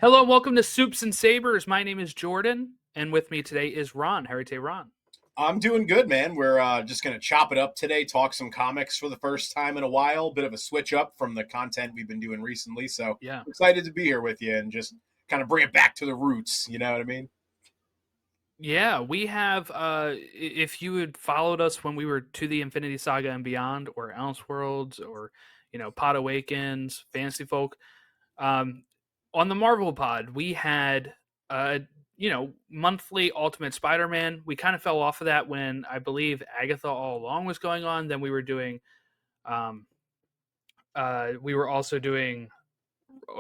Hello and welcome to Soups and Sabers. My name is Jordan, and with me today is Ron. How are you, Ron? I'm doing good, man. We're just going to chop it up today, talk some comics for the first time in a while. Bit of a switch up from the content we've been doing recently. So Yeah. excited to be here with you and just kind of bring it back to the roots. You know what I mean? Yeah, we have if you had followed us when we were to the Infinity Saga and Beyond or Elseworlds or Pod Awakens, Fantasy Folk, um on the Marvel Pod, we had monthly Ultimate Spider-Man. We kind of fell off of that when I believe Agatha All Along was going on. Then we were doing um we were also doing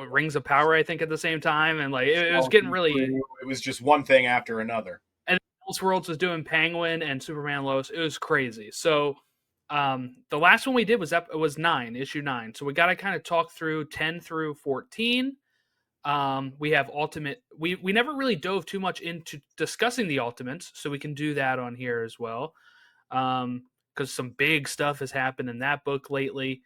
Rings of Power, I think, at the same time, and like it was getting Skeleton really. Crew. It was just one thing after another. And Elseworlds was doing Penguin and Superman Lois. It was crazy. So the last one we did was issue 9. So we got to kind of talk through 10 through 14. We have Ultimate. We never really dove too much into discussing the Ultimates, so we can do that on here as well. Because some big stuff has happened in that book lately.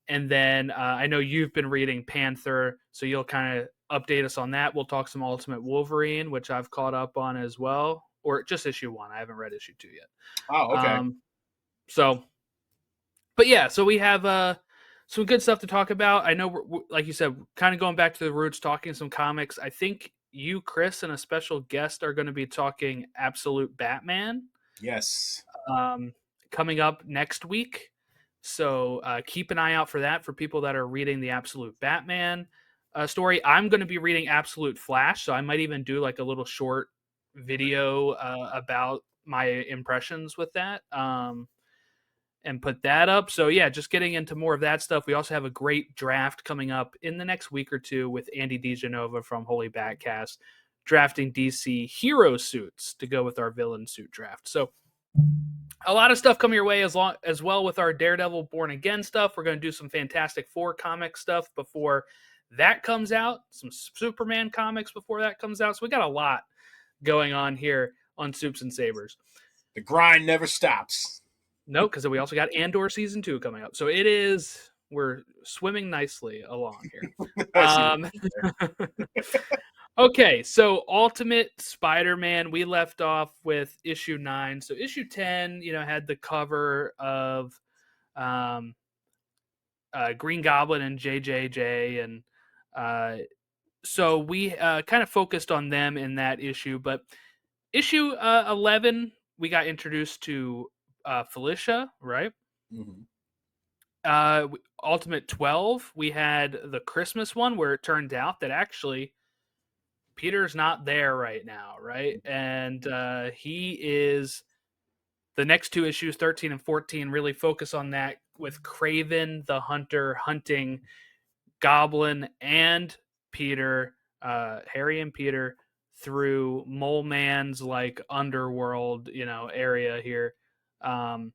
And then I know you've been reading Panther, so you'll kind of update us on that. We'll talk some Ultimate Wolverine, which I've caught up on as well, or just issue 1. I haven't read issue 2 yet. Oh, okay. So, but yeah, so we have some good stuff to talk about. I know, like you said, kind of going back to the roots, talking some comics. I think you, Chris, and a special guest are going to be talking Absolute Batman. Yes. Um, Coming up next week. So keep an eye out for that for people that are reading the Absolute Batman story. I'm going to be reading Absolute Flash, so I might even do like a little short video about my impressions with that and put that up. So yeah, just getting into more of that stuff. We also have a great draft coming up in the next week or two with Andy DeGenova from Holy Batcast drafting DC hero suits to go with our villain suit draft. So a lot of stuff coming your way as well with our Daredevil Born Again stuff. We're going to do some Fantastic Four comic stuff before that comes out, some Superman comics before that comes out. So we got a lot going on here on Soups and Sabers. The grind never stops. No, because we also got Andor season 2 coming up. So we're swimming nicely along here. I see what Um, Okay, so Ultimate Spider-Man, we left off with issue 9. So issue 10, had the cover of um, Green Goblin and JJJ, and so we kind of focused on them in that issue. But issue 11, we got introduced to Felicia, right? Mhm. Ultimate 12, we had the Christmas one where it turned out that actually Peter's not there right now, right? And he is the next 2 issues, 13 and 14, really focus on that with Craven the Hunter hunting Goblin and Peter, Harry and Peter through Mole Man's like underworld, area here. Um,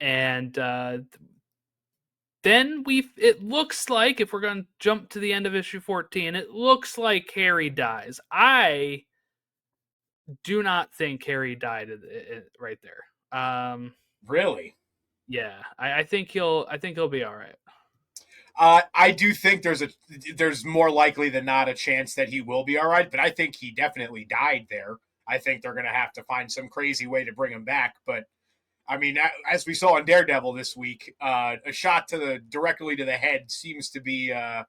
and then it looks like, if we're going to jump to the end of issue 14, it looks like Harry dies. I do not think Harry died right there. Really? Yeah, I think he'll be all right. I do think there's more likely than not a chance that he will be all right, but I think he definitely died there. I think they're going to have to find some crazy way to bring him back. But I mean, as we saw in Daredevil this week, a shot directly to the head seems to be a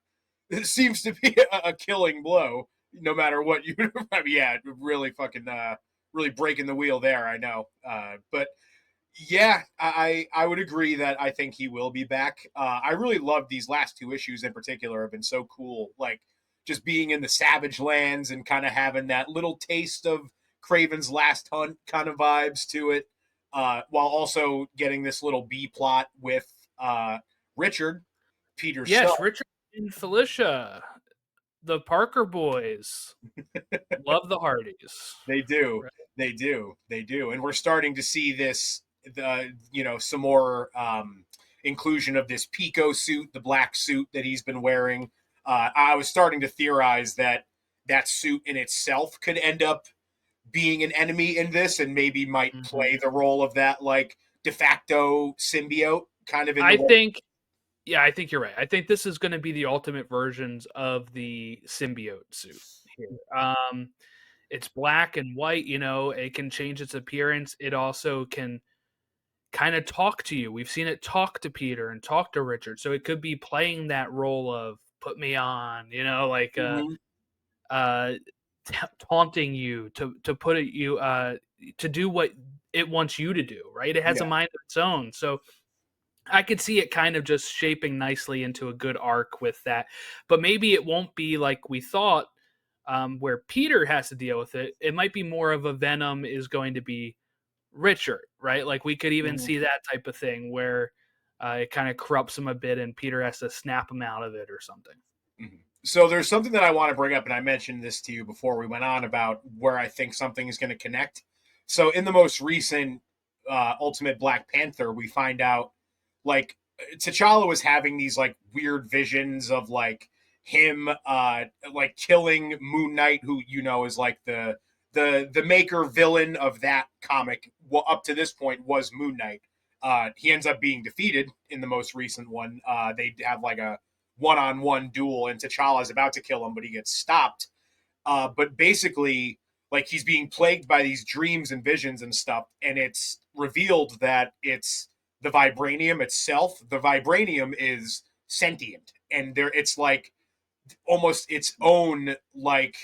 killing blow, no matter what you. I mean, yeah, really fucking really breaking the wheel there. I know, but yeah, I would agree that I think he will be back. I really love these last 2 issues in particular. Have been so cool, like just being in the Savage Lands and kind of having that little taste of Craven's Last Hunt kind of vibes to it, while also getting this little B plot with Richard, Peter's son. Yes, Richard and Felicia, the Parker boys, love the Hardys. They do. Right. They do. They do. And we're starting to see some more inclusion of this Pico suit, the black suit that he's been wearing. I was starting to theorize that that suit in itself could end up being an enemy in this and maybe might Mm-hmm. play the role of that like de facto symbiote kind of in the I way. think Yeah, I think you're right. I think this is going to be the ultimate versions of the symbiote suit here. It's black and white, you know, it can change its appearance. It also can kind of talk to you. We've seen it talk to Peter and talk to Richard. So it could be playing that role of put me on, you know, like Mm-hmm. uh taunting you to put it you to do what it wants you to do, right? It has a Yeah. mind of its own. So I could see it kind of just shaping nicely into a good arc with that. But maybe it won't be like we thought, where Peter has to deal with it. It might be more of a Venom is going to be Richard, right? Like we could even Mm-hmm. see that type of thing where it kind of corrupts him a bit and Peter has to snap him out of it or something. Mm-hmm. So there's something that I want to bring up, and I mentioned this to you before we went on about where I think something is going to connect. So in the most recent Ultimate Black Panther, we find out like T'Challa was having these like weird visions of like him like killing Moon Knight, who you know is like the maker villain of that comic. Well, up to this point was Moon Knight. He ends up being defeated in the most recent one. They have like a one-on-one duel, and T'Challa is about to kill him, but he gets stopped. But basically, like he's being plagued by these dreams and visions and stuff, and it's revealed that it's the vibranium itself. The vibranium is sentient, and there it's like almost its own like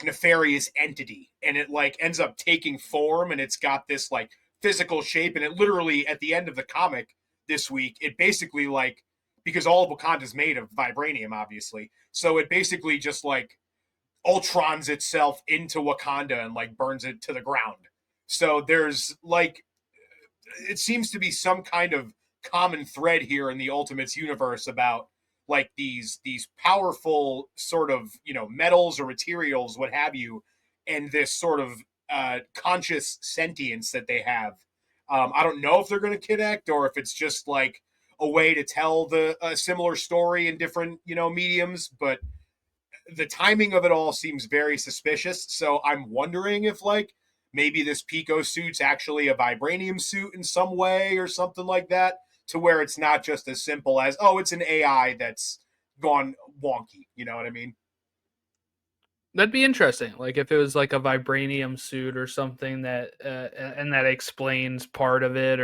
nefarious entity, and it like ends up taking form, and it's got this like physical shape, and it literally at the end of the comic this week, it basically like because all of Wakanda is made of vibranium, obviously, so it basically just like ultrons itself into Wakanda and like burns it to the ground. So there's like it seems to be some kind of common thread here in the Ultimates universe about like these powerful sort of metals or materials, what have you, and this sort of conscious sentience that they have. I don't know if they're going to connect or if it's just like a way to tell the a similar story in different mediums, but the timing of it all seems very suspicious. So I'm wondering if like maybe this Pico suit's actually a vibranium suit in some way or something like that, to where it's not just as simple as oh, it's an AI that's gone wonky. You know what I mean? That'd be interesting. Like if it was like a vibranium suit or something that, and that explains part of it,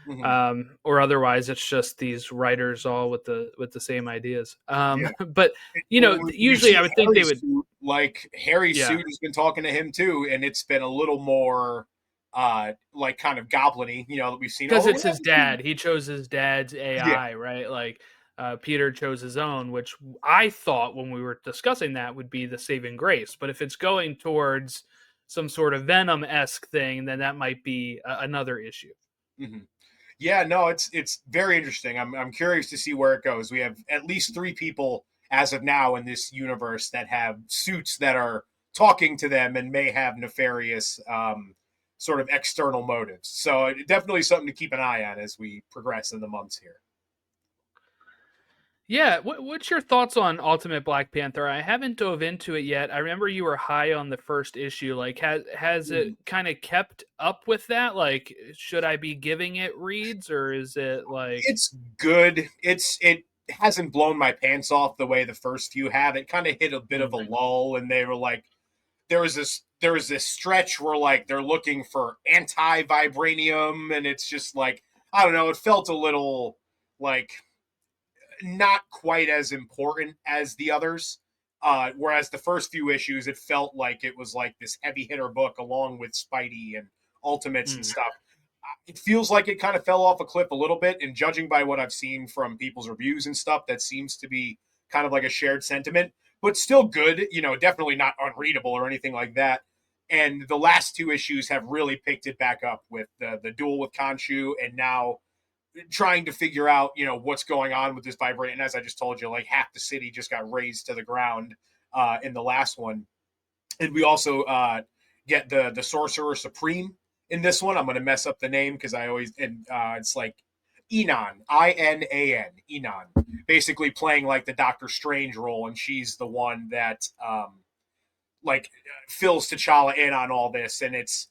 Mm-hmm. or otherwise it's just these writers all with the same ideas. Yeah. But We've usually seen I would think they Harry's would, suit, like Harry's yeah, suit has been talking to him too, and it's been a little more like kind of goblin-y, that we've seen. because Oh, we it's his haven't seen. dad. He chose his dad's Yeah. AI, right? Like Peter chose his own, which I thought when we were discussing that would be the saving grace. But if it's going towards some sort of Venom esque thing, then that might be another issue. Mm-hmm. Yeah, no, it's very interesting. I'm curious to see where it goes. We have at least three people as of now in this universe that have suits that are talking to them and may have nefarious sort of external motives. So definitely something to keep an eye on as we progress in the months here. Yeah, what's your thoughts on Ultimate Black Panther? I haven't dove into it yet. I remember you were high on the first issue. Like, has it Mhm. kind of kept up with that? Like, should I be giving it reads, or is it like, It's good. It hasn't blown my pants off the way the first few have. It kind of hit a bit of a mm, lull, and they were like there was this stretch where like they're looking for anti vibranium, and it's just like I don't know. It felt a little like not quite as important as the others. Whereas the first few issues, it felt like it was like this heavy hitter book along with Spidey and Ultimates and mm, stuff. It feels like it kind of fell off a cliff a little bit, and judging by what I've seen from people's reviews and stuff, that seems to be kind of like a shared sentiment, but still good. Definitely not unreadable or anything like that. And the last two issues have really picked it back up with the duel with Khonshu, and now trying to figure out, what's going on with this vibranium. And as I just told you, like half the city just got razed to the ground in the last one. And we also get the Sorcerer Supreme in this one. I'm going to mess up the name because I always, and it's like Enon, Inan, Enon, basically playing like the Doctor Strange role. And she's the one that like fills T'Challa in on all this. And it's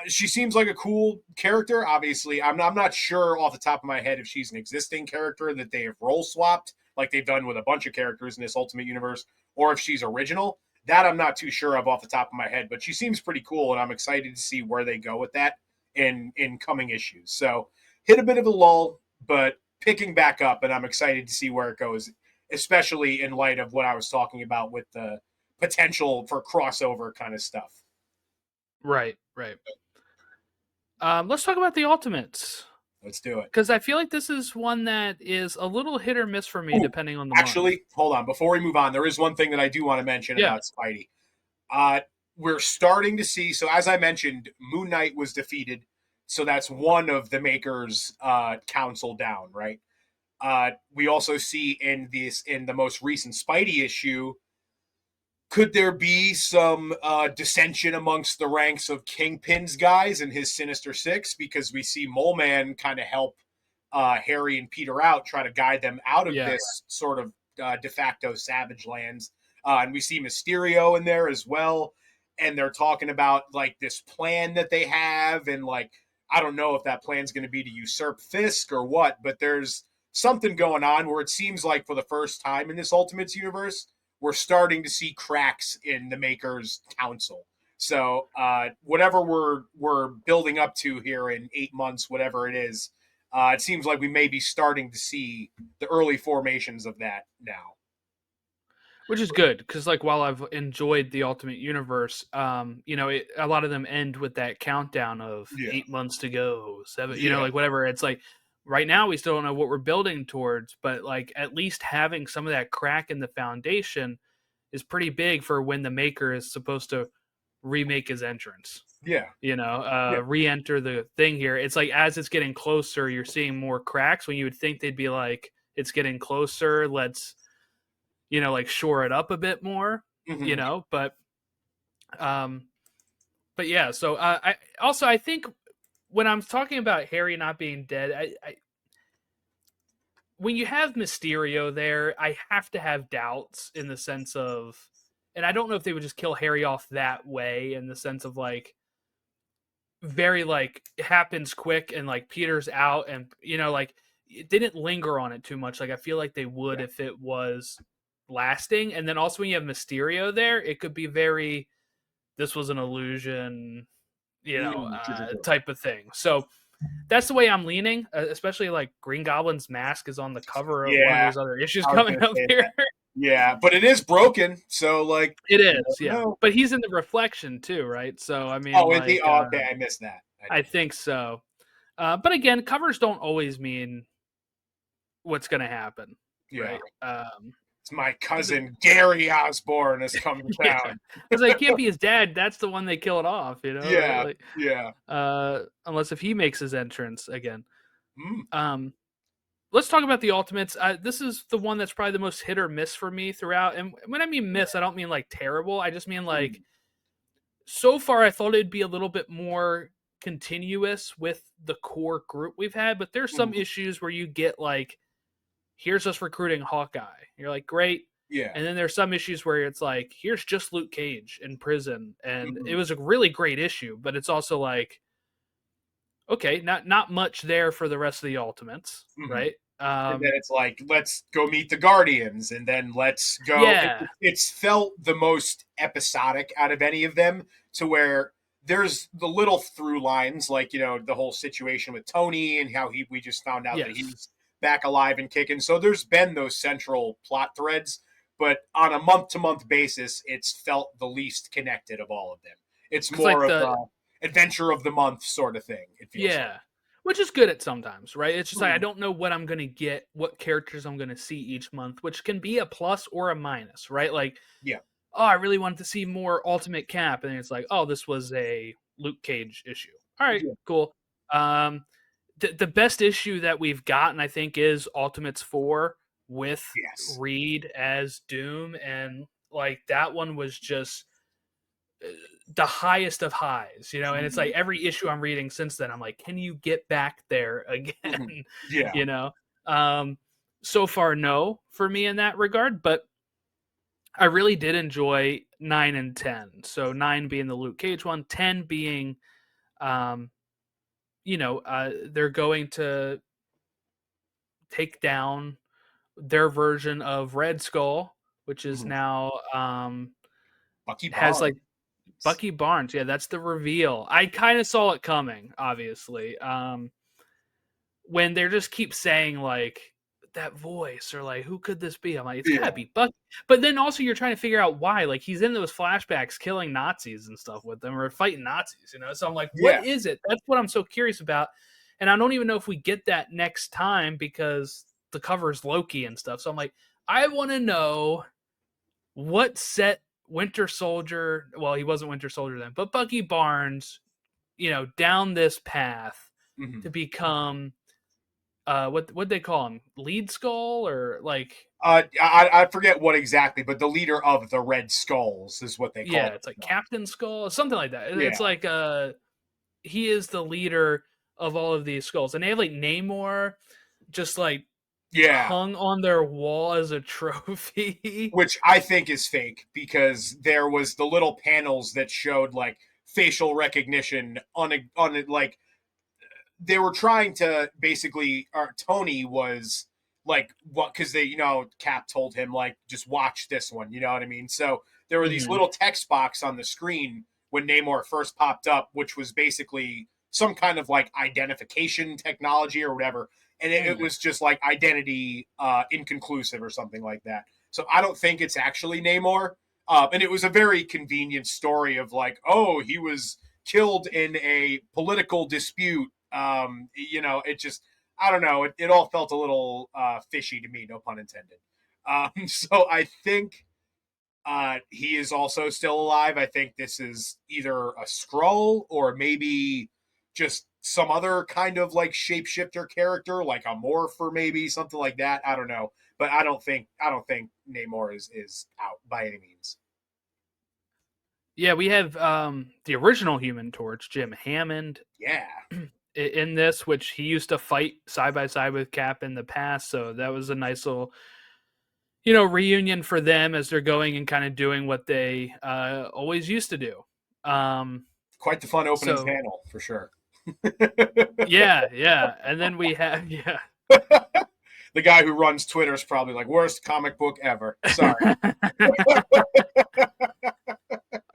She seems like a coul character. Obviously, I'm not sure off the top of my head if she's an existing character that they have role swapped, like they've done with a bunch of characters in this Ultimate Universe, or if she's original. That I'm not too sure of off the top of my head, but she seems pretty cool, and I'm excited to see where they go with that in coming issues. So hit a bit of a lull, but picking back up, and I'm excited to see where it goes, especially in light of what I was talking about with the potential for crossover kind of stuff. Right, right. Let's talk about the Ultimates. Let's do it. Because I feel like this is one that is a little hit or miss for me, Ooh, depending on the month. actually, hold on. Before we move on, there is one thing that I do want to mention about Spidey. We're starting to see, so as I mentioned, Moon Knight was defeated. So that's one of the Maker's council down, right? We also see in the most recent Spidey issue, could there be some dissension amongst the ranks of Kingpin's guys and his Sinister Six? Because we see Mole Man kind of help Harry and Peter out, try to guide them out of this sort of de facto Savage Lands. And we see Mysterio in there as well. And they're talking about like this plan that they have. And like, I don't know if that plan's going to be to usurp Fisk or what, but there's something going on where it seems like for the first time in this Ultimates universe, we're starting to see cracks in the Maker's council. So whatever we're building up to here in 8 months, whatever it is, it seems like we may be starting to see the early formations of that now. Which is good, because like while I've enjoyed the Ultimate Universe, a lot of them end with that countdown of 8 months to go, 7, like whatever. It's like right now we still don't know what we're building towards, but like at least having some of that crack in the foundation is pretty big for when the Maker is supposed to remake his entrance. Re-enter the thing here. It's like as it's getting closer, you're seeing more cracks when you would think they'd be like, it's getting closer, let's like shore it up a bit more, but yeah. So I think when I'm talking about Harry not being dead, I when you have Mysterio there, I have to have doubts in the sense of, and I don't know if they would just kill Harry off that way in the sense of like very like it happens quick and like Peter's out and like it didn't linger on it too much. Like I feel like they would if it was lasting. And then also when you have Mysterio there, it could be very, this was an illusion, type of thing. So that's the way I'm leaning, especially like Green Goblin's mask is on the cover of one of those other issues coming up here. Yeah, but it is broken, so like it is, yeah. But he's in the reflection too, right? So I mean, okay, I missed that. I think so. But again, covers don't always mean what's going to happen, right? It's my cousin Gary Osborne has come to town. Because it can't be his dad. That's the one they killed off, Yeah, right? yeah. Unless if he makes his entrance again. Let's talk about the Ultimates. This is the one that's probably the most hit or miss for me throughout. And when I mean miss, I don't mean like terrible. I just mean like so far I thought it'd be a little bit more continuous with the core group we've had. But there's some issues where you get like, here's us recruiting Hawkeye. You're like, great. Yeah. And then there's some issues where it's like, here's just Luke Cage in prison. And it was a really great issue, but it's also like, okay, not much there for the rest of the Ultimates, right? And then it's like, let's go meet the Guardians, and then let's go. Yeah. It's felt the most episodic out of any of them, to where there's the little through lines, like, the whole situation with Tony and how we just found out that he's back alive and kicking. So there's been those central plot threads, but on a month-to-month basis, it's felt the least connected of all of them. It's more like of adventure of the month sort of thing. It feels like. Which is good at sometimes, right? It's just like I don't know what I'm going to get, what characters I'm going to see each month, which can be a plus or a minus, right? Like, I really wanted to see more Ultimate Cap, and it's like, oh, this was a Luke Cage issue. All right, cool. The best issue that we've gotten, I think, is Ultimates 4 with Reed as Doom, and like that one was just the highest of highs, and it's like every issue I'm reading since then, I'm like, can you get back there again? So far, no, for me in that regard, but I really did enjoy 9 and 10. So 9 being the Luke Cage one, 10 being um, they're going to take down their version of Red Skull, which is Mhm. now Bucky has like Barnes. Bucky Barnes. Yeah, that's the reveal. I kind of saw it coming, obviously. When they just keep saying like that voice or like who could this be? I'm like, it's gotta Yeah. be Bucky. But then also you're trying to figure out why. Like he's in those flashbacks killing Nazis and stuff with them or fighting Nazis, So I'm like, what Yeah. is it? That's what I'm so curious about. And I don't even know if we get that next time because the cover's Loki and stuff. So I'm like, I want to know what set Winter Soldier, well, he wasn't Winter Soldier then, but Bucky Barnes, down this path Mhm. to become what they call him, lead skull or like I forget what exactly, but the leader of the Red Skulls is what they yeah, call it's like them. Captain Skull, something like that. Yeah. It's like he is the leader of all of these skulls, and they have like Namor just like Yeah. hung on their wall as a trophy. Which I think is fake because there was the little panels that showed like facial recognition on like they were trying to basically Tony was like what because they Cap told him like just watch this one, you know what I mean? So there were these hmm little text box on the screen when Namor first popped up, which was basically some kind of like identification technology or whatever, and it was just like identity inconclusive or something like that. So I don't think it's actually Namor. And it was a very convenient story of like, oh, he was killed in a political dispute. It just, I don't know. It all felt a little fishy to me, no pun intended. So I think he is also still alive. I think this is either a Skrull or maybe just some other kind of like shapeshifter character, like a morpher, maybe something like that. I don't know, but I don't think Namor is out by any means. Yeah, we have the original Human Torch, Jim Hammond, Yeah, in this, which he used to fight side by side with Cap in the past. So that was a nice little, reunion for them as they're going and kind of doing what they always used to do. Um, quite the fun opening so panel for sure. yeah, yeah, and then we have yeah. The guy who runs Twitter is probably like worst comic book ever. Sorry.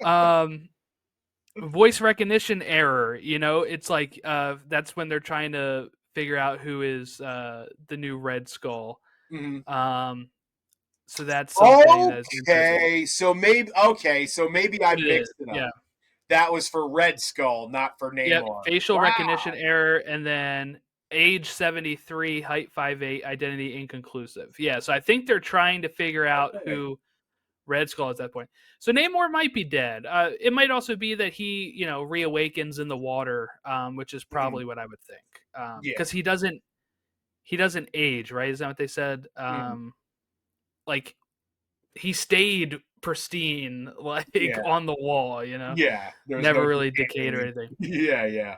um, voice recognition error. It's like that's when they're trying to figure out who is the new Red Skull. Mhm. Um, so that's something that's interesting. So maybe I It is, mixed it yeah. up. That was for Red Skull, not for Yep, Namor. facial recognition Wow. error, and then age 73, height 5'8", identity inconclusive. Yeah, so I think they're trying to figure out Okay. who Red Skull at that point. So Namor might be dead. It might also be that he, reawakens in the water, which is Mhm. probably what I would think, Yeah. because he doesn't age, right? Is that what they said? Mhm. Like he stayed pristine, like Yeah. on the wall, Yeah. There was never no really decayed or decaying. anything. Yeah, yeah.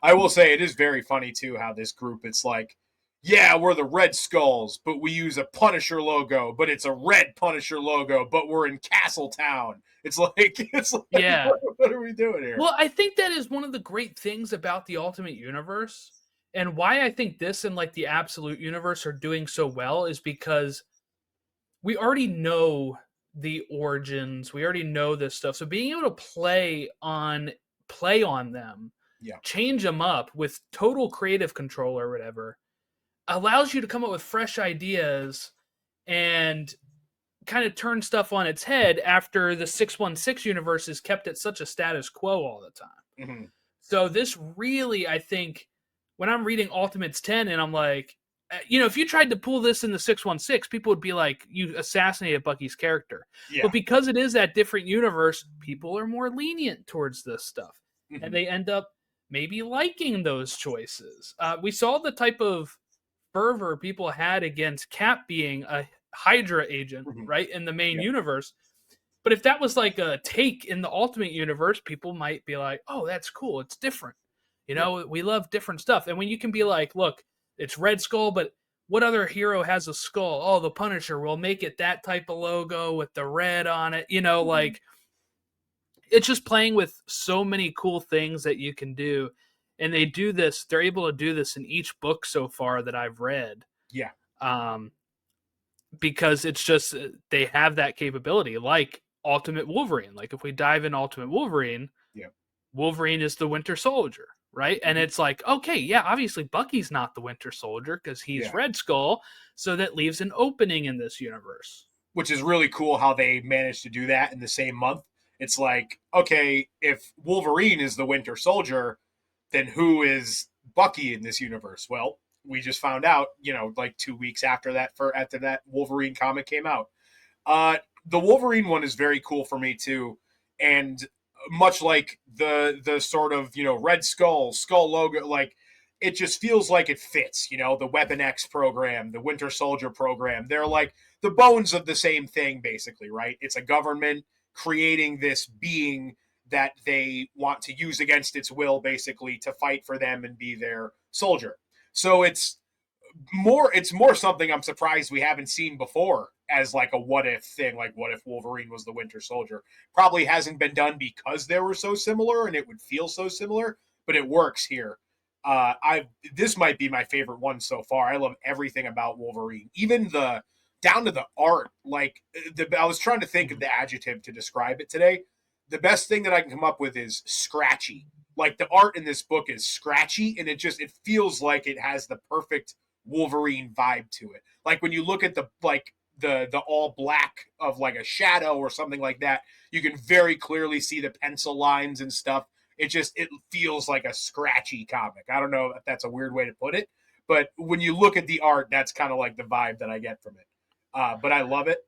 I will say it is very funny too how this group it's like, yeah, we're the Red Skulls, but we use a Punisher logo, but it's a red Punisher logo, but we're in Castletown. It's like it's like Yeah. what are we doing here? Well, I think that is one of the great things about the Ultimate Universe, and why I think this and like the Absolute Universe are doing so well is because we already know the origins, we already know this stuff. So being able to play on them, Yeah. change them up with total creative control or whatever, allows you to come up with fresh ideas and kind of turn stuff on its head after the 616 universe is kept at such a status quo all the time. Mm-hmm. So this really, I think, when I'm reading Ultimates 10 and I'm like, if you tried to pull this in the 616, people would be like, you assassinated Bucky's character. Yeah. But because it is that different universe, people are more lenient towards this stuff. And Mm-hmm. they end up maybe liking those choices. We saw the type of fervor people had against Cap being a Hydra agent, Mm-hmm. right, in the main Yeah. universe. But if that was like a take in the Ultimate Universe, people might be like, "Oh, that's cool. It's different." Yeah. We love different stuff. And when you can be like, "Look, it's Red Skull, but what other hero has a skull? Oh, the Punisher. We'll make it that type of logo with the red on it." Mm-hmm. Like it's just playing with so many cool things that you can do. And they're able to do this in each book so far that I've read. Yeah. Um, because it's just, they have that capability, like Ultimate Wolverine. Like if we dive in Ultimate Wolverine, Yeah. Wolverine is the Winter Soldier, right? And it's like, okay, yeah, obviously Bucky's not the Winter Soldier because he's Yeah. Red Skull, so that leaves an opening in this universe. Which is really cool how they managed to do that in the same month. It's like, okay, if Wolverine is the Winter Soldier, then who is Bucky in this universe? Well, we just found out, like 2 weeks after that Wolverine comic came out. The Wolverine one is very cool for me too, and much like the sort of Red Skull logo, like it just feels like it fits. The Weapon X program, the Winter Soldier program, they're like the bones of the same thing, basically, right? It's a government creating this being that they want to use against its will, basically, to fight for them and be their soldier. So it's more something I'm surprised we haven't seen before as like a what if thing, like what if Wolverine was the Winter Soldier. Probably hasn't been done because they were so similar and it would feel so similar, but it works here. I This might be my favorite one so far. I love everything about Wolverine, even the down to the art. Like I was trying to think of the adjective to describe it today. The best thing that I can come up with is scratchy. Like the art in this book is scratchy, and it feels like it has the perfect Wolverine vibe to it. Like when you look at the all black of like a shadow or something like that, you can very clearly see the pencil lines and stuff. It feels like a scratchy comic. I don't know if that's a weird way to put it, but when you look at the art, that's kind of like the vibe that I get from it. But I love it.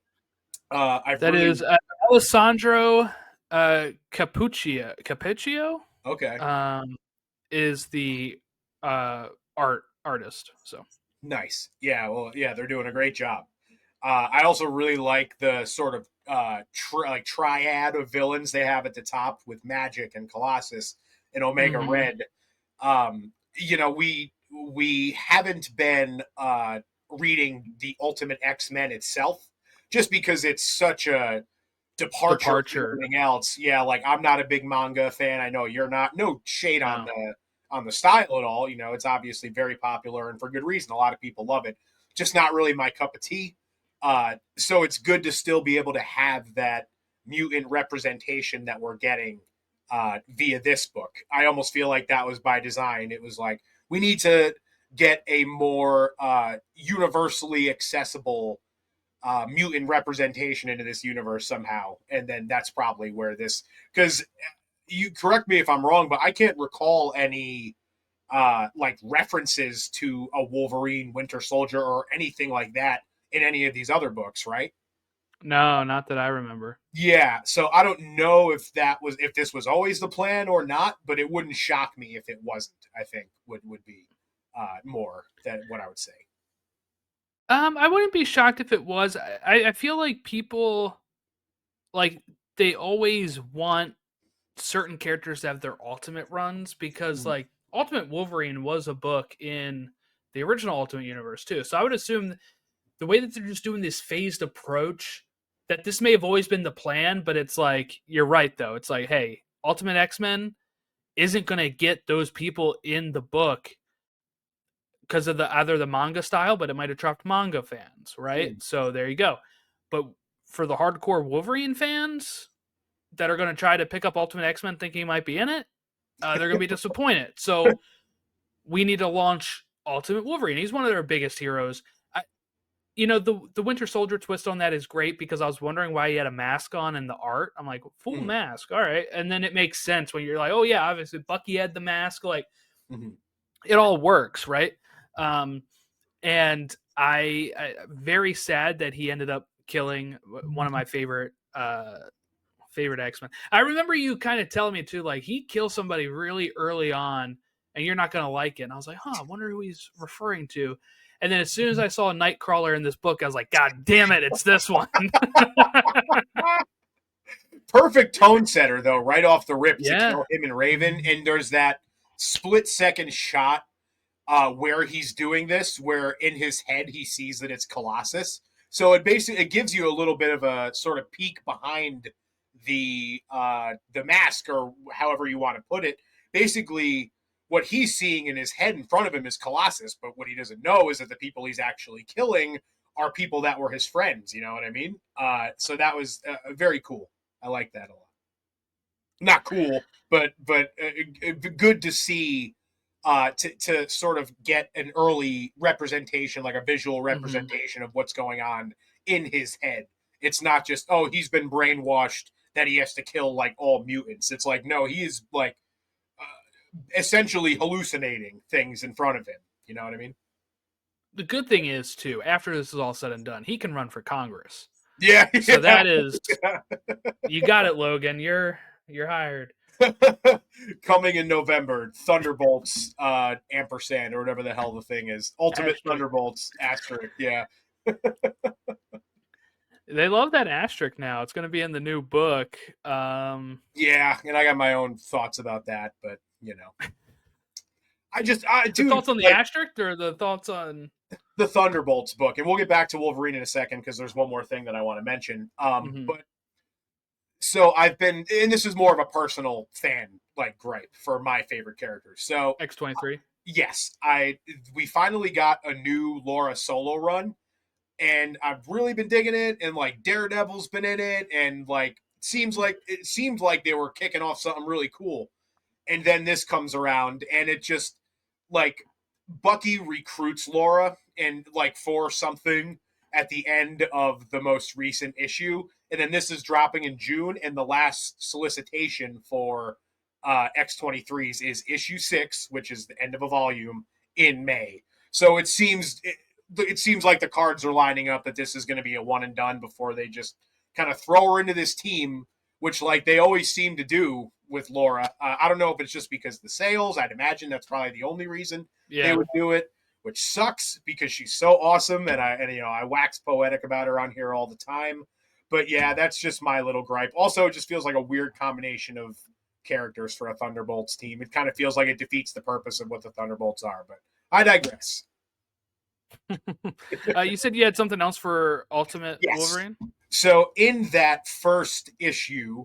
I've That really is Alessandro Capuccio okay. is the artist. So Nice. Yeah, well, yeah, they're doing a great job. I also really like the sort of triad of villains they have at the top with Magic and Colossus and Omega mm-hmm. Red. We haven't been reading the Ultimate X-Men itself just because it's such a departure from Departure. everything else. Yeah, like I'm not a big manga fan. I know you're not. No shade No. on the style at all. It's obviously very popular and for good reason. A lot of people love it. Just not really my cup of tea. So it's good to still be able to have that mutant representation that we're getting via this book. I almost feel like that was by design. It was like we need to get a more universally accessible mutant representation into this universe somehow, and then that's probably where this, because you correct me if I'm wrong, but I can't recall any like references to a Wolverine Winter Soldier or anything like that in any of these other books, right? No, not that I remember. Yeah, so I don't know if this was always the plan or not, but it wouldn't shock me if it wasn't. I think would be more than what I would say. I wouldn't be shocked if it was. I feel like people, like, they always want certain characters to have their ultimate runs because, Mm. like, Ultimate Wolverine was a book in the original Ultimate Universe too. So I would assume the way that they're just doing this phased approach, that this may have always been the plan, but it's like, you're right though. It's like, hey, Ultimate X-Men isn't going to get those people in the book because of either the manga style, but it might attract manga fans, right? Mm. So there you go. But for the hardcore Wolverine fans that are going to try to pick up Ultimate X-Men thinking he might be in it, they're going to be disappointed. So we need to launch Ultimate Wolverine. He's one of their biggest heroes. The Winter Soldier twist on that is great because I was wondering why he had a mask on in the art. I'm like, full Mm. mask, all right. And then it makes sense when you're like, oh yeah, obviously Bucky had the mask. Like, Mm-hmm. it all works, right? Um, and I very sad that he ended up killing one of my favorite X-Men. I remember you kind of telling me too, like he kills somebody really early on, and you're not gonna like it. And I was like, I wonder who he's referring to. And then as soon as I saw Nightcrawler in this book, I was like, God damn it, it's this one. Perfect tone setter though, right off the rip to Yeah. kill him and Raven. And there's that split-second shot where he's doing this, where in his head he sees that it's Colossus. So it gives you a little bit of a sort of peek behind the mask, or however you want to put it, basically what he's seeing in his head in front of him is Colossus, but what he doesn't know is that the people he's actually killing are people that were his friends. You know what I mean? So that was very cool. I like that a lot. Not cool, but good to see. To sort of get an early representation, like a visual representation of what's going on in his head. It's not just, oh, he's been brainwashed that he has to kill like all mutants. It's like, no, he is like essentially hallucinating things in front of him. You know what I mean? The good thing is, too, after this is all said and done, he can run for Congress. Yeah. So that is, you got it, Logan. You're hired. Coming in November, Thunderbolts ampersand, or whatever the hell the thing is. Ultimate Asterisk. Thunderbolts asterisk. Yeah. They love that asterisk now. It's going to be in the new book. Yeah, and I got my own thoughts about that, but you know, the thoughts on the asterisk, or the thoughts on the Thunderbolts book, and we'll get back to Wolverine in a second because there's one more thing that I want to mention. But so I've been, and this is more of a personal fan like gripe for my favorite characters. So X-23. Yes, we finally got a new Laura solo run, and I've really been digging it. And like Daredevil's been in it, and like it seemed like they were kicking off something really cool. And then this comes around, and it just like Bucky recruits Laura and like for something at the end of the most recent issue, and then this is dropping in June, and the last solicitation for X-23s is issue 6, which is the end of a volume, in May. So it seems like the cards are lining up that this is going to be a one and done before they just kind of throw her into this team, which like they always seem to do with Laura. I don't know if it's just because of the sales. I'd imagine that's probably the only reason they would do it, which sucks because she's so awesome, and I wax poetic about her on here all the time. But yeah, that's just my little gripe. Also, it just feels like a weird combination of characters for a Thunderbolts team. It kind of feels like it defeats the purpose of what the Thunderbolts are, but I digress. You said you had something else for Ultimate Wolverine? So in that first issue,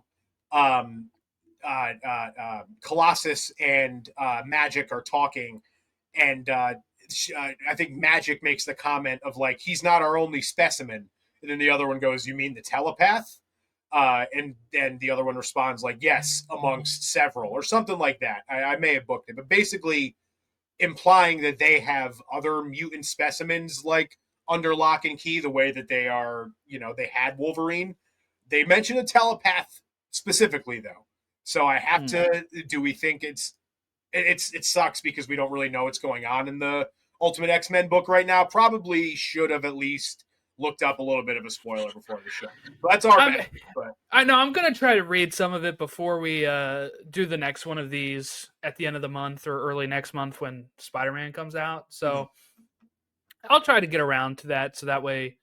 Colossus and Magic are talking, and I think Magic makes the comment of like, he's not our only specimen. And then the other one goes, you mean the telepath? And then the other one responds like, yes, amongst several, or something like that. I may have booked it, but basically implying that they have other mutant specimens like under lock and key, the way that they are, they had Wolverine. They mention a telepath specifically though. So I have to, do we think it sucks because we don't really know what's going on in the Ultimate X-Men book right now? Probably should have at least looked up a little bit of a spoiler before the show. But that's our bad. But I know I'm going to try to read some of it before we do the next one of these at the end of the month or early next month when Spider-Man comes out. So I'll try to get around to that, so that way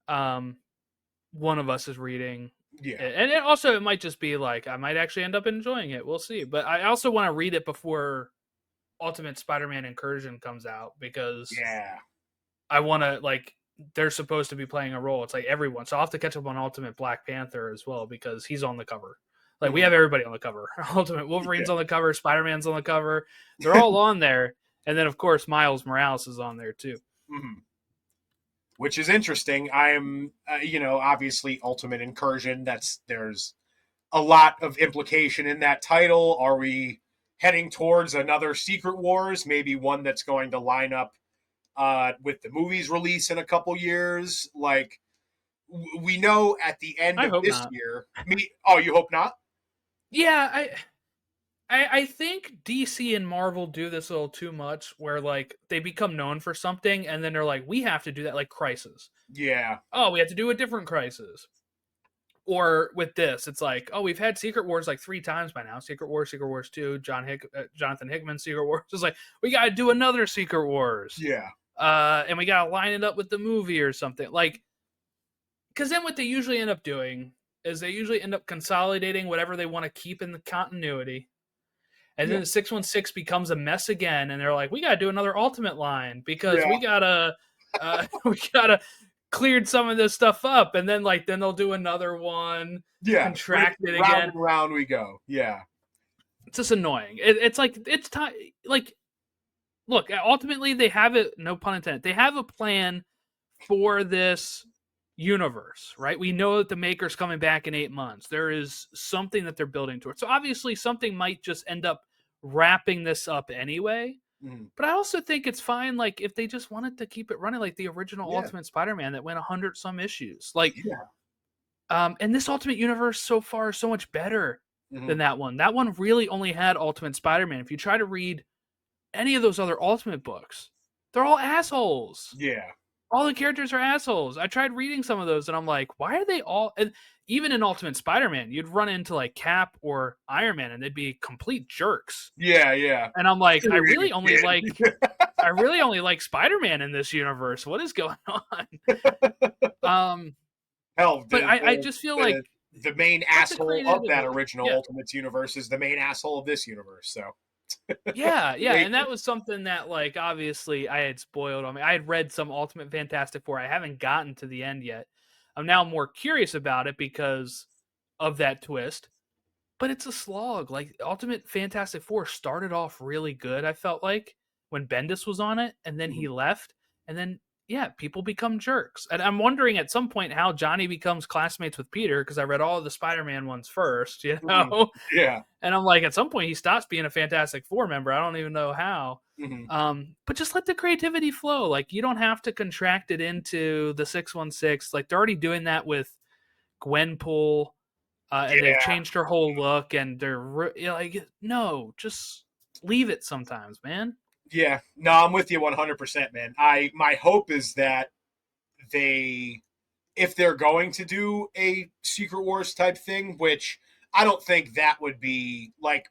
one of us is reading. Yeah. And it might just be like, I might actually end up enjoying it. We'll see. But I also want to read it before Ultimate Spider-Man Incursion comes out, because I want to, like, they're supposed to be playing a role. It's like everyone. So I'll have to catch up on Ultimate Black Panther as well, because he's on the cover. Like, we have everybody on the cover. Ultimate Wolverine's on the cover. Spider-Man's on the cover. They're all on there. And then, of course, Miles Morales is on there, too. Which is interesting. I'm, obviously Ultimate Incursion. There's a lot of implication in that title. Are we heading towards another Secret Wars? Maybe one that's going to line up with the movie's release in a couple years? Like, we know at the end of this year. You hope not? Yeah, I think DC and Marvel do this a little too much, where like they become known for something and then they're like, we have to do that, like Crisis. Yeah. Oh, we have to do a different Crisis. Or with this, it's like, oh, we've had Secret Wars like 3 times by now. Secret Wars 2, Jonathan Hickman Secret Wars. It's like, we got to do another Secret Wars. Yeah. And we got to line it up with the movie or something. Like, because then what they usually end up doing is they usually end up consolidating whatever they want to keep in the continuity. And then the 616 becomes a mess again, and they're like, "We gotta do another Ultimate line because we gotta cleared some of this stuff up, and then then they'll do another one, Yeah, contract it round again. and round we go. Yeah, It's just annoying. It's like it's time. Like, look, ultimately they have it. No pun intended. They have a plan for this universe, right? We know that the Maker's coming back in 8 months. There is something that they're building towards. So obviously, something might just end up wrapping this up anyway. mm-hmm. But I also think it's fine, like if they just wanted to keep it running, like the original Yeah, Ultimate Spider-Man that went 100 some issues, like. yeah. And this Ultimate Universe so far is so much better Mm-hmm. than that one. That one really only had Ultimate Spider-Man. If you try to read any of those other Ultimate books, they're all assholes. Yeah, All the characters are assholes. I tried reading some of those and I'm like, why are they all, and even in Ultimate Spider-Man, you'd run into like Cap or Iron Man and they'd be complete jerks. yeah. And I'm like, Shooting again. I really only like Spider-Man in this universe. What is going on? Hell, But I just feel like the main let the asshole of that creativity. original Yeah. Ultimates universe is the main asshole of this universe. So Yeah, Wait, and that was something that, like, obviously I had spoiled on me. I had read some Ultimate Fantastic Four. I haven't gotten to the end yet. I'm now more curious about it because of that twist, but it's a slog. Like, Ultimate Fantastic Four started off really good, I felt like, when Bendis was on it, and then he mhm. left, and then yeah, people become jerks. And I'm wondering at some point how Johnny becomes classmates with Peter because I read all of the Spider-Man ones first, you Mhm. know. Yeah. And I'm like, at some point, he stops being a Fantastic Four member. I don't even know how. Mhm. But just let the creativity flow. Like, you don't have to contract it into the 616. Like, they're already doing that with Gwenpool, and they've Yeah. changed her whole look. And like, no, just leave it sometimes, man. Yeah. No, I'm with you 100%, man. My hope is that they, if they're going to do a Secret Wars type thing, which I don't think that would be like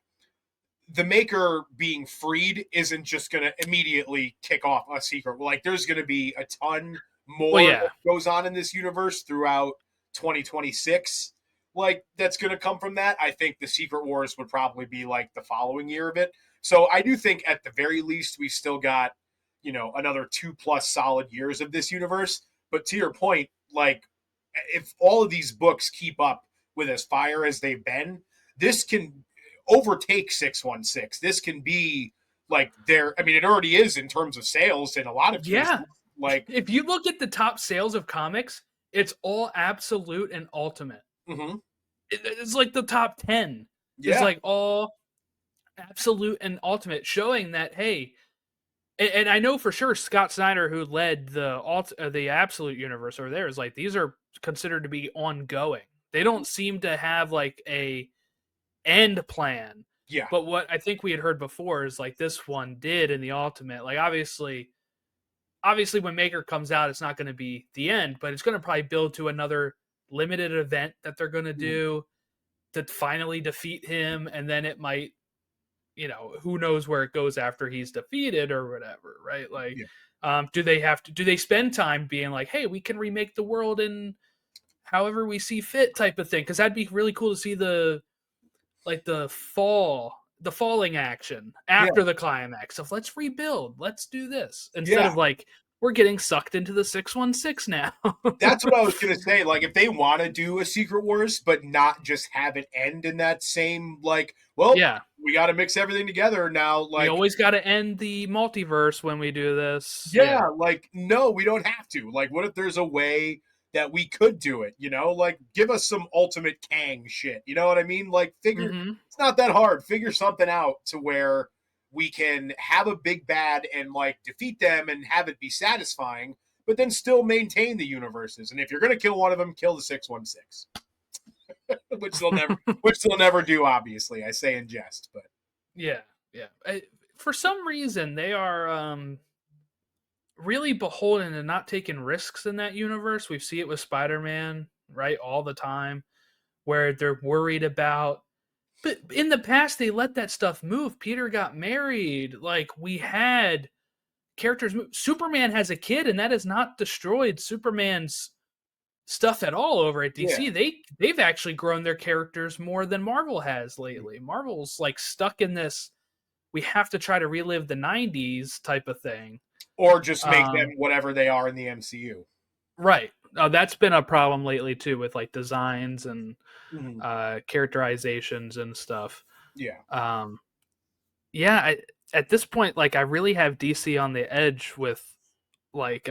the Maker being freed isn't just going to immediately kick off a secret. Like, there's going to be a ton Well, more yeah. that goes on in this universe throughout 2026. Like, that's going to come from that. I think the Secret Wars would probably be like the following year of it. So I do think at the very least we still got, another 2+ solid years of this universe. But to your point, like, if all of these books keep up with as fire as they've been, this can overtake 616. This can be like I mean, it already is in terms of sales in a lot of cases. Yeah. Like, If you look at the top sales of comics, it's all Absolute and Ultimate. mm-hmm. It's like the top 10 is Yeah. like all Absolute and Ultimate, showing that, hey, and I know for sure Scott Snyder, who led the Absolute universe over there, is like, these are considered to be ongoing. They don't seem to have like a end plan. Yeah. But what I think we had heard before is like this one did in the Ultimate. Like, obviously when Maker comes out, it's not going to be the end, but it's going to probably build to another limited event that they're going to do to finally defeat him, and then it might, who knows where it goes after he's defeated or whatever, right? Like, Yeah. do they spend time being like, hey, we can remake the world in however we see fit type of thing? Because that'd be really cool to see the falling action Yeah. after the climax of let's rebuild, let's do this, instead Yeah. of like we're getting sucked into the 616 now. That's what I was gonna say. Like, if they want to do a Secret Wars, but not just have it end in that same, like, well, Yeah, we got to mix everything together now. we Like, always got to end the multiverse when we do this. yeah, like, no, we don't have to. Like, what if there's a way that we could do it? Like, give us some Ultimate Kang shit. You know what I mean? Like, Mm-hmm. it's not that hard. Figure something out to where we can have a big bad and like defeat them and have it be satisfying, but then still maintain the universes. And if you're gonna kill one of them, kill the 616, which they'll never do. Obviously, I say in jest, but Yeah, yeah. For some reason, they are really beholden to not taking risks in that universe. We see it with Spider-Man, right, all the time, where they're worried about. But in the past, they let that stuff move. Peter got married. Like, we had characters move. Superman has a kid, and that has not destroyed Superman's stuff at all over at yeah. DC. They've actually grown their characters more than Marvel has lately. Marvel's like stuck in this, we have to try to relive the 90s type of thing. Or just make them Um, whatever they are in the MCU. Right. That's been a problem lately too with like designs and Mhm. characterizations and stuff. Yeah. Um, yeah, at this point, like I really have DC on the edge with like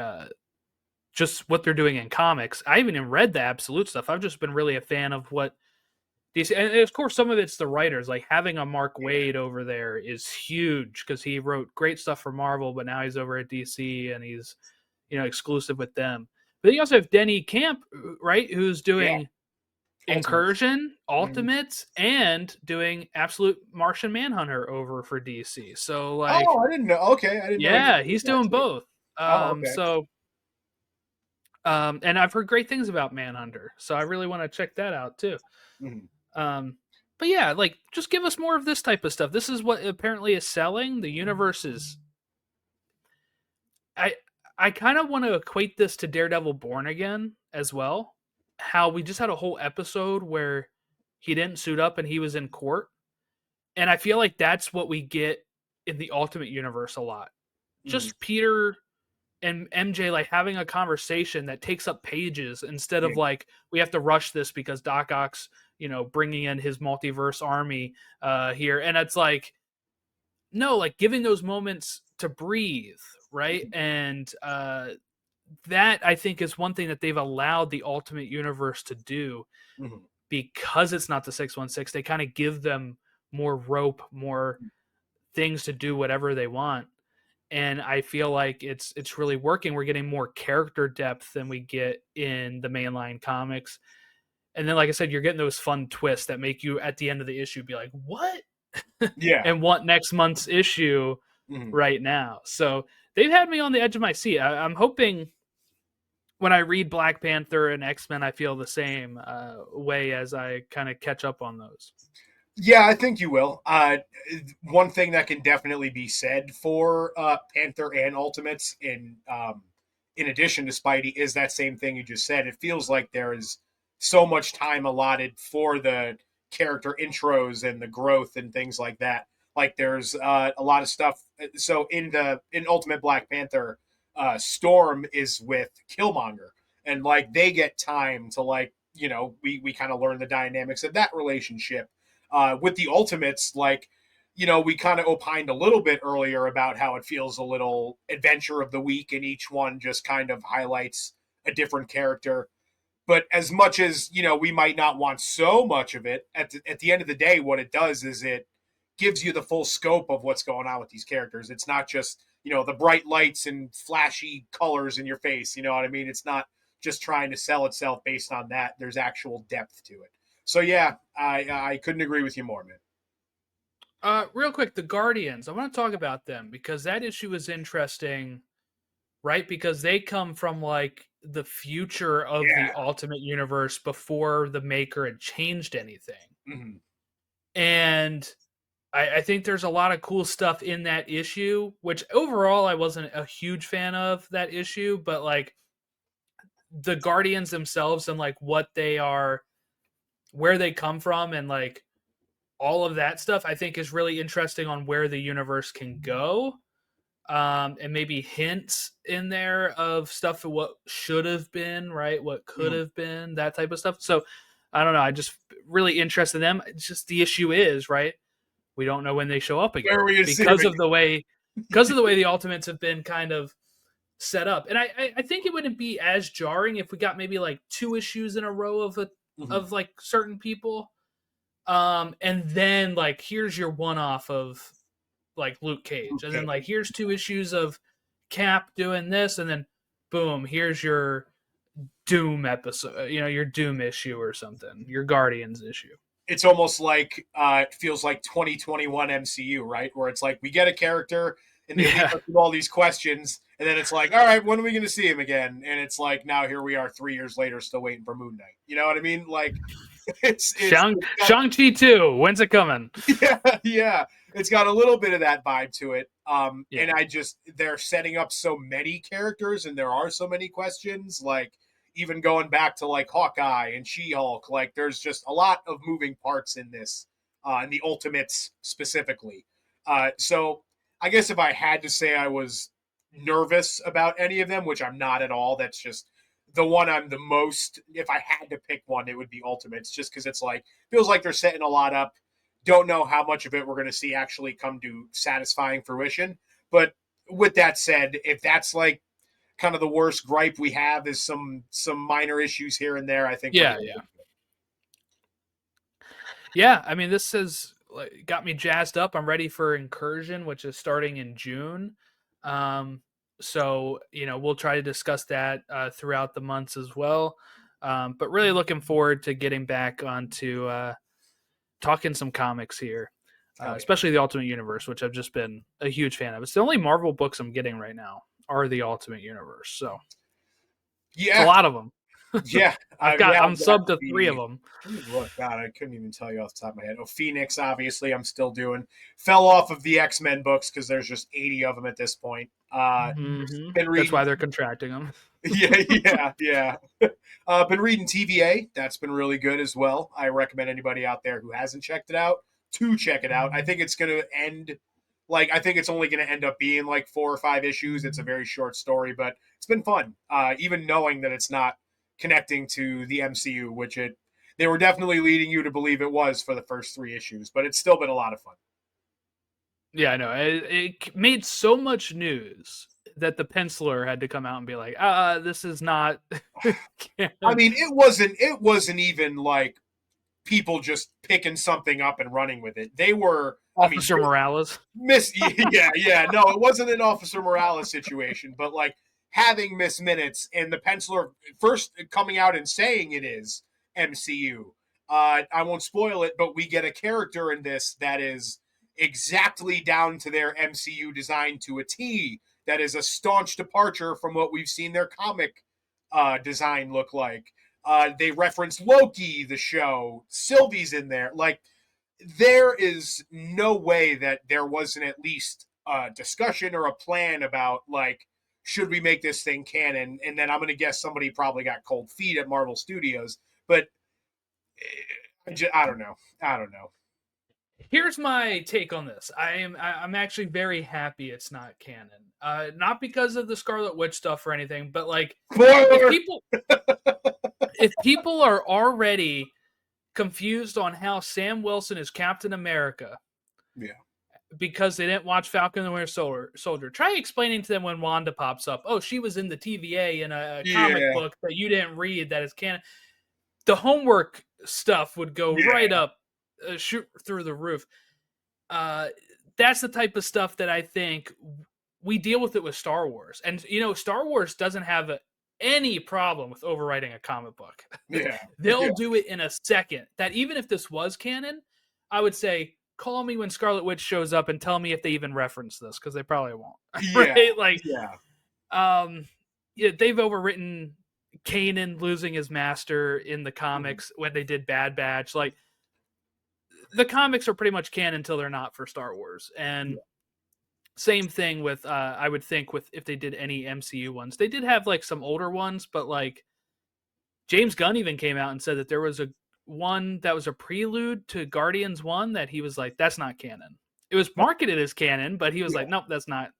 just what they're doing in comics. I haven't even read the absolute stuff. I've just been really a fan of what DC, and of course, some of it's the writers. Like having a Mark Yeah. Waid over there is huge because he wrote great stuff for Marvel, but now he's over at DC and he's exclusive with them. But then you also have Denny Camp, right, who's Yeah. doing Ultimates. Incursion, Mhm. Ultimates, and doing Absolute Martian Manhunter over for DC. So like, Oh, I didn't know. Okay, I didn't know he was yeah, doing he's that doing too. both. Oh, okay. And I've heard great things about Manhunter, so I really want to check that out too. Mhm. Um, but yeah, like just give us more of this type of stuff. This is what apparently is selling. The universe is. I I kind of want to equate this to Daredevil Born Again as well. How we just had a whole episode where he didn't suit up and he was in court, and I feel like that's what we get in the Ultimate Universe a lot. Mhm. Just Peter and MJ like having a conversation that takes up pages instead Yeah. of like we have to rush this because Doc Ock's bringing in his multiverse army here, and it's like no, like giving those moments to breathe, right? Mhm. And that I think is one thing that they've allowed the Ultimate Universe to do Mhm. because it's not the 616. They kind of give them more rope, more things to do whatever they want, and I feel like it's really working. We're getting more character depth than we get in the mainline comics. And then like I said, you're getting those fun twists that make you at the end of the issue be like, "What?" Yeah. and want next month's issue Mhm. right now. So, they've had me on the edge of my seat. I'm hoping when I read Black Panther and X-Men I feel the same way as I kind of catch up on those. Yeah, I think you will. One thing that can definitely be said for Panther and Ultimates, in addition to Spidey, is that same thing you just said. It feels like there is so much time allotted for the character intros and the growth and things like that. Like there's a lot of stuff. So in Ultimate Black Panther, Storm is with Killmonger, and like they get time to we kind of learn the dynamics of that relationship with the Ultimates, we kind of opined a little bit earlier about how it feels a little adventure of the week, and each one just kind of highlights a different character. But as much as we might not want so much of it, at the end of the day, what it does is it gives you the full scope of what's going on with these characters. It's not just the bright lights and flashy colors in your face. You know what I mean? It's not just trying to sell itself based on that. There's actual depth to it. So yeah, I couldn't agree with you more, man. Real quick, the Guardians. I want to talk about them because that issue is interesting, right? Because they come from like the future of the Yeah. Ultimate Universe before the Maker had changed anything. Mm-hmm. And I think there's a lot of cool stuff in that issue, which overall I wasn't a huge fan of that issue, but like the Guardians themselves and like what they are, where they come from, and like all of that stuff, I think is really interesting on where the universe can go. And maybe hints in there of stuff of what should have been, right? What could Mm-hmm. have been, that type of stuff. So I don't know. I just really interested in them. It's just the issue is, right? We don't know when they show up Where again were you to see him because again? of the way because of the way the Ultimates have been kind of set up. And I think it wouldn't be as jarring if we got maybe like two issues in a row Mm-hmm. of like certain people. And then like here's your one off of like Luke Cage. And then Okay. like here's two issues of Cap doing this, and then boom, here's your Doom episode, your Doom issue or something, your Guardians issue. It's almost like it feels like 2021 MCU, right? Where it's like we get a character and they leave Yeah. us with all these questions, and then it's like, all right, when are we going to see him again? And it's like now here we are 3 years later, still waiting for Moon Knight. You know what I mean? Like it's got Shang-Chi 2, when's it coming? yeah, yeah. It's got a little bit of that vibe to it. And Yeah. they're setting up so many characters and there are so many questions, like even going back to like Hawkeye and She-Hulk, like there's just a lot of moving parts in this, in the Ultimates specifically. So I guess if I had to say I was nervous about any of them, which I'm not at all, that's just the one I'm the most, if I had to pick one, it would be Ultimates, just because it's like, feels like they're setting a lot up. Don't know how much of it we're going to see actually come to satisfying fruition. But with that said, if that's like kind of the worst gripe we have is some minor issues here and there, I think we're Yeah, doing yeah. good. Yeah, I mean, this has got me jazzed up. I'm ready for Incursion, which is starting in June. So, we'll try to discuss that throughout the months as well. But really looking forward to getting back onto talking some comics here, Hell yeah. especially the Ultimate Universe, which I've just been a huge fan of. It's the only Marvel books I'm getting right now are the Ultimate Universe. So it's a Yeah, lot of them. yeah, I'm I've got subbed to three of the. them. Let me look. God, I couldn't even tell you off the top of my head. Oh, Phoenix, obviously, I'm still doing. Fell off of the X-Men books because there's just 80 of them at this point. Been That's reading. why they're contracting them. Yeah, yeah. Been reading TVA. That's been really good as well. I recommend anybody out there who hasn't checked it out to check it out. I think it's going to end. Like, I think it's only going to end up being like 4 or 5 issues. It's a very short story, but it's been fun. Even knowing that it's not connecting to the MCU, which they were definitely leading you to believe it was for the first 3 issues, but it's still been a lot of fun. Yeah, I know. It made so much news that the penciler had to come out and be like, this is not I canon." mean, it wasn't even like people just picking something up and running with it. They were, I mean, Officer Morales. yeah. No, it wasn't an Officer Morales situation, but like having Miss Minutes and the penciler first coming out and saying it is MCU. I won't spoil it, but we get a character in this that is exactly down to their MCU design to a T. That is a staunch departure from what we've seen their comic design look like. They reference Loki, the show. Sylvie's in there. Like, there is no way that there wasn't at least a discussion or a plan about, like, should we make this thing canon? And then I'm going to guess somebody probably got cold feet at Marvel Studios. But I don't know. I don't know. Here's my take on this. I'm actually very happy it's not canon. Not because of the Scarlet Witch stuff or anything, but like if Spoiler! people if people are already confused on how Sam Wilson is Captain America Yeah. because they didn't watch Falcon and the Winter Soldier. Try explaining to them when Wanda pops up. Oh, she was in the TVA in a comic Yeah. book that you didn't read that is canon. The homework stuff would go right Yeah. up, shoot through the roof. Uh, that's the type of stuff that I think we deal with it with Star Wars. And, Star Wars doesn't have any problem with overwriting a comic book. Yeah. They'll Yeah. do it in a second. That even if this was canon, I would say, call me when Scarlet Witch shows up and tell me if they even reference this, because they probably won't. Yeah. Right? Like, Yeah. yeah, they've overwritten Kanan losing his master in the comics when they did Bad Batch. Like, the comics are pretty much canon until they're not for Star Wars. And same thing with I would think with if they did any MCU ones. They did have like some older ones, but like James Gunn even came out and said that there was a one that was a prelude to Guardians 1 that he was like, that's not canon. It was marketed as canon, but he was like, nope, that's not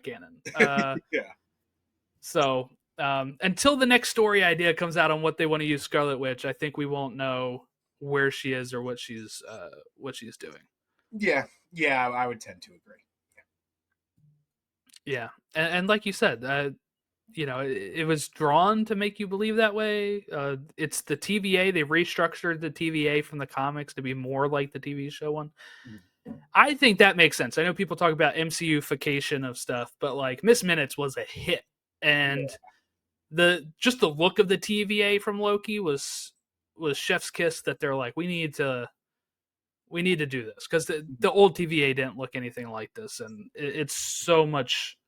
canon. Yeah. So until the next story idea comes out on what they want to use Scarlet Witch, I think we won't know where she is or what she's doing. Yeah. Yeah. I would tend to agree. Yeah, and like you said, it was drawn to make you believe that way. It's the TVA. They restructured the TVA from the comics to be more like the TV show one. I think that makes sense. I know people talk about MCU-fication of stuff, but like Miss Minutes was a hit, and the look of the TVA from Loki was chef's kiss. That they're like, we need to do this because the old TVA didn't look anything like this, and it's so much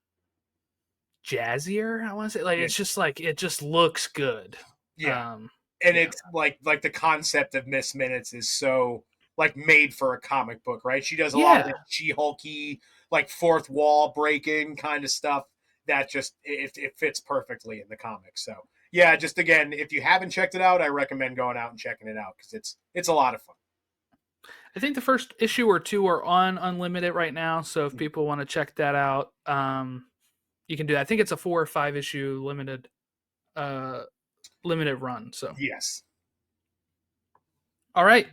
jazzier. I want to say, like, it's just like it just looks good. Yeah. And Yeah. it's like the concept of Miss Minutes is so like made for a comic book, right? She does a lot of that She-Hulky, like fourth wall breaking kind of stuff that just it fits perfectly in the comics. So yeah, just again, if you haven't checked it out, I recommend going out and checking it out because it's a lot of fun. I think the first issue or two are on Unlimited right now, so if people want to check that out, you can do that. I think it's a 4 or 5 issue limited limited run. So, Yes. all right.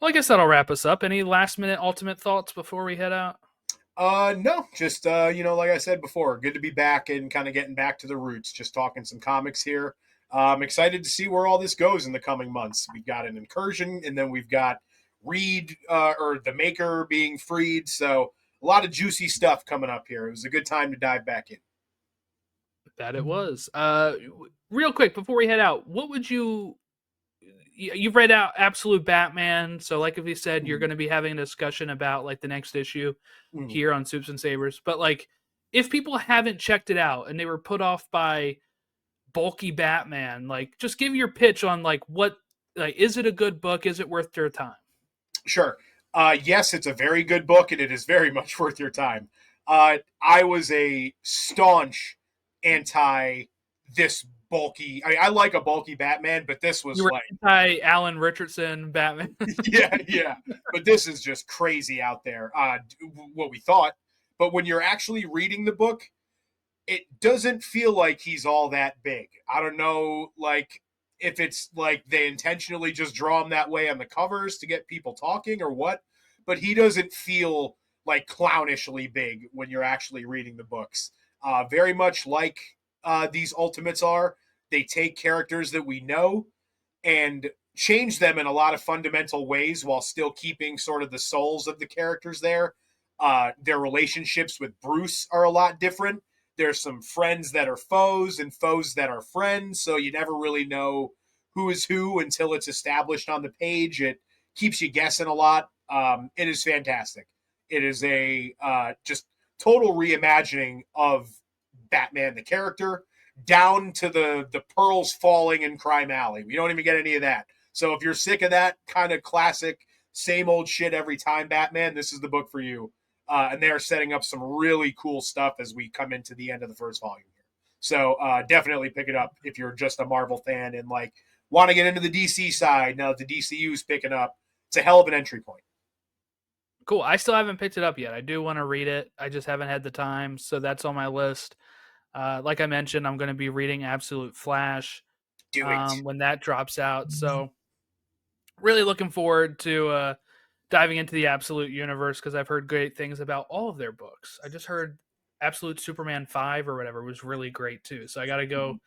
Well, I guess that'll wrap us up. Any last minute ultimate thoughts before we head out? No, just like I said before, good to be back and kind of getting back to the roots. Just talking some comics here. I'm excited to see where all this goes in the coming months. We've got an incursion, and then we've got Reed or the Maker being freed. So a lot of juicy stuff coming up here. It was a good time to dive back in. That it was. Real quick before we head out, what would you've read out Absolute Batman, so like if you said, you're going to be having a discussion about like the next issue here on Soups and Sabers, but like if people haven't checked it out and they were put off by bulky Batman, like just give your pitch on like what, like, is it a good book? Is it worth their time? Sure. Yes, it's a very good book, and it is very much worth your time. I was a staunch anti this bulky. I mean, I like a bulky Batman, but this was You were like, anti Alan Richardson Batman. yeah. But this is just crazy out there. What we thought, but when you're actually reading the book, it doesn't feel like he's all that big. I don't know, like if it's like they intentionally just draw him that way on the covers to get people talking or what, but he doesn't feel like clownishly big when you're actually reading the books. Very much like these Ultimates are. They take characters that we know and change them in a lot of fundamental ways while still keeping sort of the souls of the characters there. Their relationships with Bruce are a lot different. There's some friends that are foes and foes that are friends, so you never really know who is who until it's established on the page. It keeps you guessing a lot. It is fantastic. It is a just total reimagining of Batman the character, down to the pearls falling in Crime Alley. We don't even get any of that. So if you're sick of that kind of classic, same old shit every time Batman, this is the book for you. And they're setting up some really cool stuff as we come into the end of the first volume here. So definitely pick it up if you're just a Marvel fan and like want to get into the DC side now that the DCU is picking up. It's a hell of an entry point. Cool. I still haven't picked it up yet. I do want to read it. I just haven't had the time, so that's on my list. Like I mentioned, I'm going to be reading Absolute Flash Do it. when that drops out. So really looking forward to diving into the Absolute universe because I've heard great things about all of their books. I just heard Absolute Superman 5 or whatever was really great too. So I got to go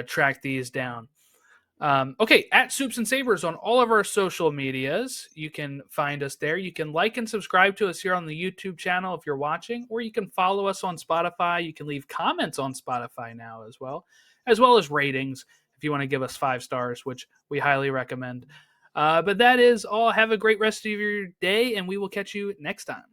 track these down. Okay, at Soups and Sabers on all of our social medias. You can find us there. You can like and subscribe to us here on the YouTube channel if you're watching, or you can follow us on Spotify. You can leave comments on Spotify now as well as ratings if you want to give us 5 stars, which we highly recommend. But that is all. Have a great rest of your day, and we will catch you next time.